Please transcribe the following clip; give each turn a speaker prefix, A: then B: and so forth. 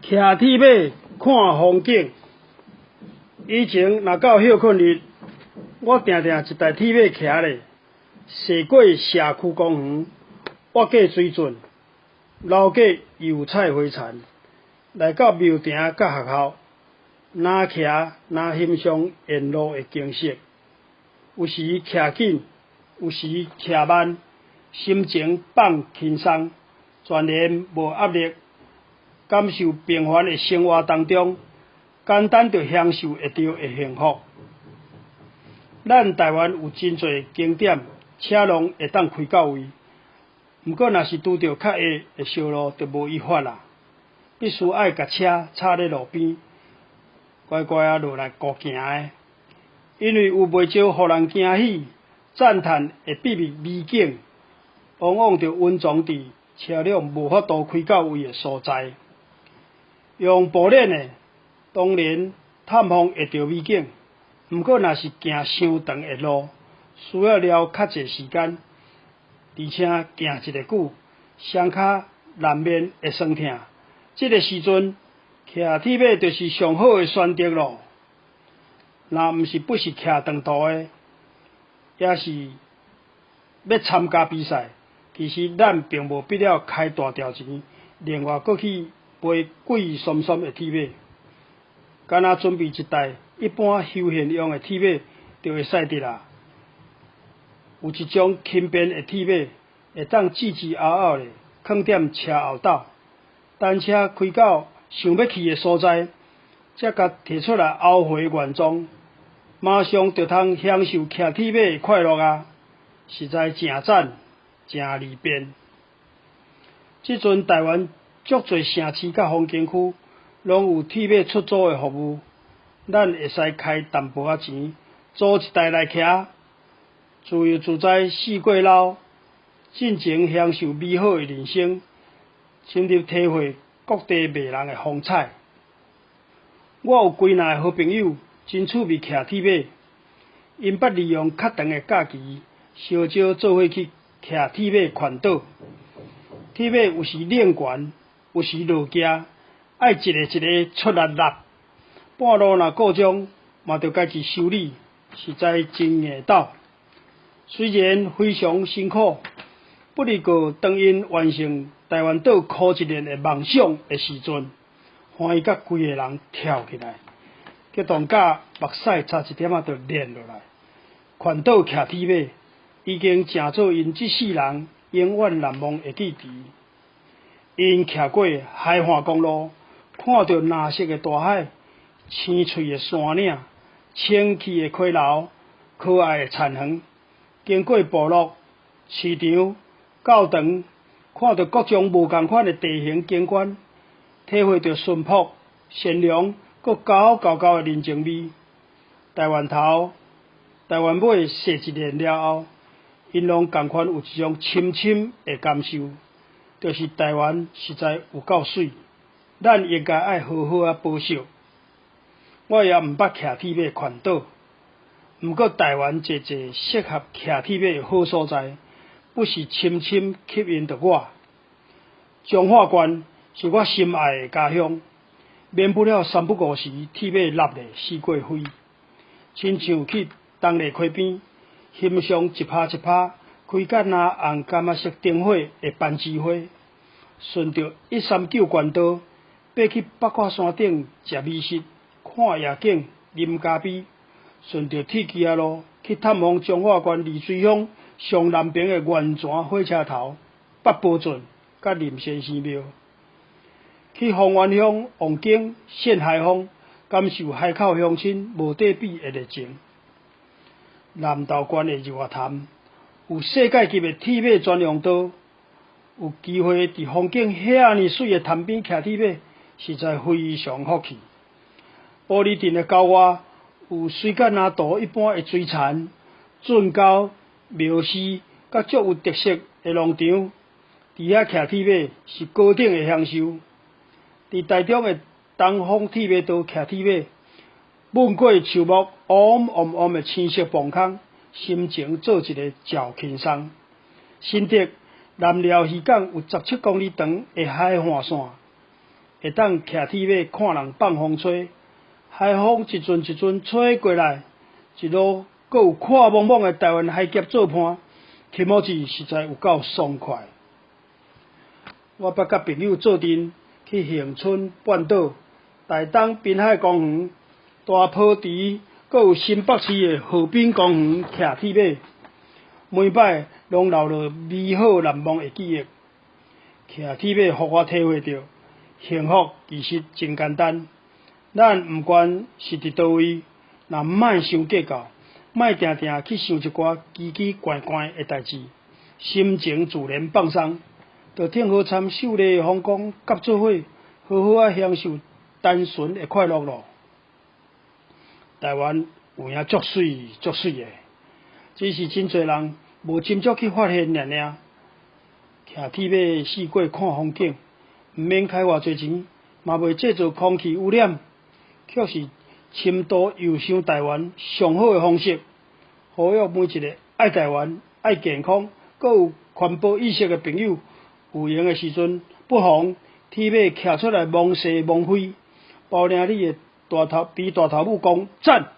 A: 骑铁马看风景。以前若到休困日，我定定一台铁马骑咧，驶过社区公园，挖过水圳，绕过油菜花田，来到庙埕甲学校，哪骑哪欣赏沿路的景色。有时骑紧，有时骑慢，心情放轻松，全然无压力，感受平凡的生活当中，简单就享受会到的幸福。咱台湾有真侪景点，车龙会当开到位，毋过若是拄到较矮的小路，就无依法啦，必须爱甲车插咧路边，乖乖啊落来顾行的。因为有袂少互人惊喜、赞叹的秘密美景，往往就隐藏伫车辆无法度开到位的所在。用步练的，当然探访会到美景，毋过若是行伤长的路，需要了较侪时间，而且行一个久，双脚难免会酸痛。这个时阵，骑铁马就是上好的选择咯。若毋是不是骑长途的，也是要参加比赛，其实咱并无必要开大条钱，另外搁去买贵酸酸的铁马，干那准备一台一般休闲用的铁马就会使得啦。有一种轻便的铁马，会当吱吱嗷嗷的放踮车后斗，单车开到想要去的所在，才甲摕出来后回原装，马上就通享受骑铁马的快乐啊！实在真赞，真利便。即阵台湾足侪城市甲风景区，拢有铁马出租的服务，咱会使开淡薄仔钱，租一台来骑，自由自在四过老，尽情享受美好的人生，深入体会各地迷人的风采。我有几若个好朋友，真趣味骑铁马，因捌利用较长的假期，烧招做伙去骑铁马环岛。铁马有时冷悬，有时落骑，爱一个一个出力力，半路若故障，嘛着家己修理，实在真硬斗。虽然非常辛苦，不过当因完成台湾岛考一年的梦想的时阵，欢喜甲规个人跳起来，激动甲目屎差一点仔就连落来。环岛骑铁马已经成做因这世人永远难忘的记忆。因骑过海岸公路，看到蓝色的大海、青翠的山岭、清气的溪流、可爱的田园，经过部落、市场、教堂，看到各种无同款的地形景观，体会到淳朴、善良、佮高的人情味。台湾头、台湾尾踅一年了后，因拢同款有一种深深的感受，就是台湾实在有够水，咱应该爱好好啊保守。我也毋捌骑铁马环岛，毋过台湾侪适合骑铁马的好所在，不是深深吸引着我。彰化县是我心爱的家乡，免不了三不五时铁马立咧四过飞，亲像去东丽溪边欣赏一拍一拍开甲那红柑仔色灯火的番薯花，顺着139县道爬去八卦山顶食美食、看夜景、啉咖啡，顺着铁枝仔路去探访彰化县丽水乡上南边的圆泉火车头、八宝圳甲林先生庙，去丰原乡望景羡海风，感受海口乡亲无对比的热情。南投县的日月潭有世界级的铁马专用道，有机会伫风景遐尼水的潭边骑铁马，实在非常福气。玻璃镇的郊外有水甲那图一般的水田、圳沟、庙寺，甲足有特色的农场，伫遐骑铁马是高等的享受。伫台中的东风铁马道骑铁马，吻过树木乌的青色磅空，心情做一个照轻松。新竹南寮渔港有17公里长的海岸线，会当徛铁马看人放风吹，海风一阵一阵吹过来，一路阁有看蒙蒙的台湾海峡做伴，气持子实在有够爽快。我捌甲朋友做阵去恒春半岛、台东滨海公园、大坡池，阁有新北市的河滨公园徛铁马，每摆拢留落美好难忘的记忆。徛铁马，互我体会到幸福其实真简单。咱毋管是伫倒位，若莫想计较，莫定定去想一寡奇奇怪怪的代志，心情自然放松。就挺好参秀丽的风光，夹做伙，好好啊享受单纯的快乐咯。台湾有影足水足水的，只是真侪人无斟酌去发现尔尔。徛铁马四过看风景，毋免开偌侪钱，嘛袂制造空气污染，却是深度游赏台湾上好的方式。呼吁每一个爱台湾、爱健康、阁有环保意识的朋友，有闲的时阵，不妨铁马徛出来望西望飞，包领你的大头比大头母讲赞。